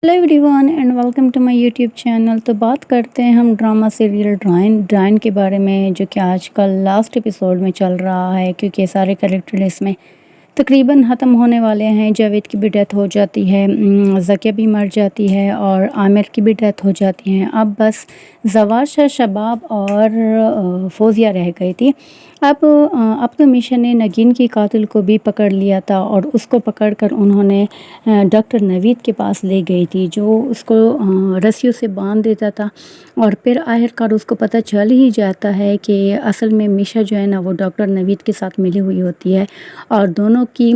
Hello everyone and welcome to my YouTube channel. तो बात करते हैं हम ड्रामा सीरियल ड्राइन के बारे में, जो कि आजकल लास्ट एपिसोड में चल रहा है, क्योंकि सारे कैरेक्टर इसमें तकरीबन ख़त्म होने वाले हैं। जावेद की भी डेथ हो जाती है, ज़किया भी मर जाती है और आमिर की भी डेथ हो जाती है। अब बस ज़वाशा, शबाब और फ़ौज़िया रह गई थी। अब तो मिशा ने नगीन की कातिल को भी पकड़ लिया था और उसको पकड़कर उन्होंने डॉक्टर नवीद के पास ले गई थी, जो उसको रस्सियों से बांध देता था। और फिर आखिरकार उसको पता चल ही जाता है कि असल में मिशा जो है ना, वो डॉक्टर नवीद के साथ मिली हुई होती है और दोनों की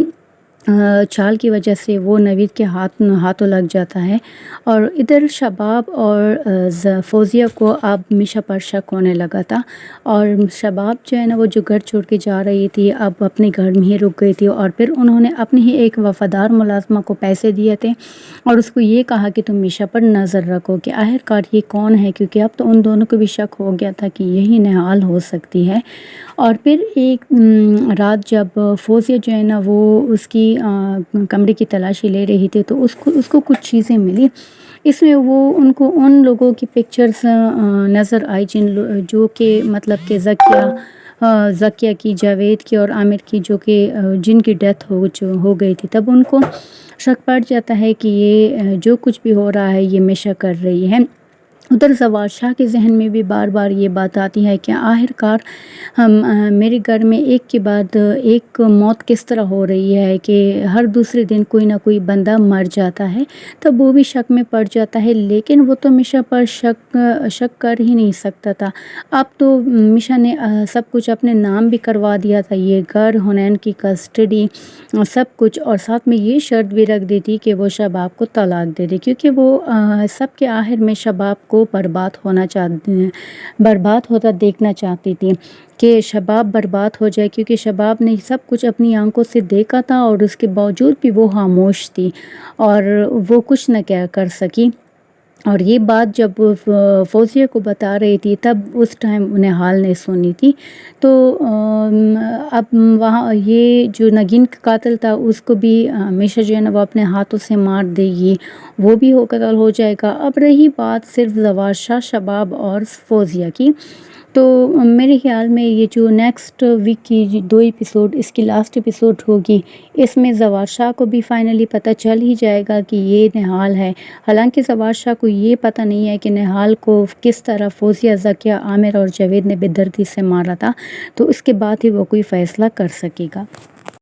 चाल की वजह से वो नवीद के हाथों लग जाता है। और इधर शबाब और फ़ौज़िया को अब मिशा पर शक होने लगा था। और शबाब जो है ना, वो जो घर छोड़ के जा रही थी, अब अपने घर में ही रुक गई थी। और फिर उन्होंने अपनी ही एक वफ़ादार मुलाज़िमा को पैसे दिए थे और उसको ये कहा कि तुम मिशा पर नज़र रखो कि आखिरकार ये कौन है, क्योंकि अब तो उन दोनों को भी शक हो गया था कि यही निहाल हो सकती है। और फिर एक रात जब फ़ौज़िया जो है ना, वो उसकी कमरे की तलाशी ले रही थी, तो उसको कुछ चीज़ें मिली। इसमें वो उनको उन लोगों की पिक्चर्स नज़र आई जो कि मतलब कि ज़किया की, जावेद की और आमिर की, जो कि जिनकी डेथ हो गई थी। तब उनको शक पड़ जाता है कि ये जो कुछ भी हो रहा है ये मिशा कर रही है। उधर ज़वाद शाह के जहन में भी बार बार ये बात आती है कि आखिरकार मेरे घर में एक के बाद एक मौत किस तरह हो रही है कि हर दूसरे दिन कोई ना कोई बंदा मर जाता है। तब वो भी शक में पड़ जाता है, लेकिन वो तो मिशा पर शक कर ही नहीं सकता था। अब तो मिशा ने सब कुछ अपने नाम भी करवा दिया था, ये घर, हुनैन की कस्टडी, सब कुछ। और साथ में ये शर्त भी रख दी थी कि वो शबाब को तलाक दे दे, क्योंकि वो सब के आखिर में शबाब को बर्बाद होता देखना चाहती थी कि शबाब बर्बाद हो जाए, क्योंकि शबाब ने सब कुछ अपनी आंखों से देखा था और उसके बावजूद भी वो खामोश थी और वो कुछ न क्या कर सकी। और ये बात जब फ़ौज़िया को बता रही थी, तब उस टाइम उन्हें हाल ने सुनी थी। तो अब वहाँ ये जो नगीन का कातिल था, उसको भी मिशा जो है ना, वो अपने हाथों से मार देगी, वो भी कत्ल हो जाएगा। अब रही बात सिर्फ ज़वाद शाह, शबाब और फ़ौज़िया की। तो मेरे ख़्याल में ये जो नेक्स्ट वीक की 2 एपिसोड, इसकी लास्ट एपिसोड होगी, इसमें ज़वाद शाह को भी फाइनली पता चल ही जाएगा कि ये निहाल है। हालांकि ज़वाद शाह को ये पता नहीं है कि निहाल को किस तरह फ़ौज़िया, ज़किया, आमिर और जावेद ने बेदर्दी से मारा था, तो इसके बाद ही वो कोई फ़ैसला कर सकेगा।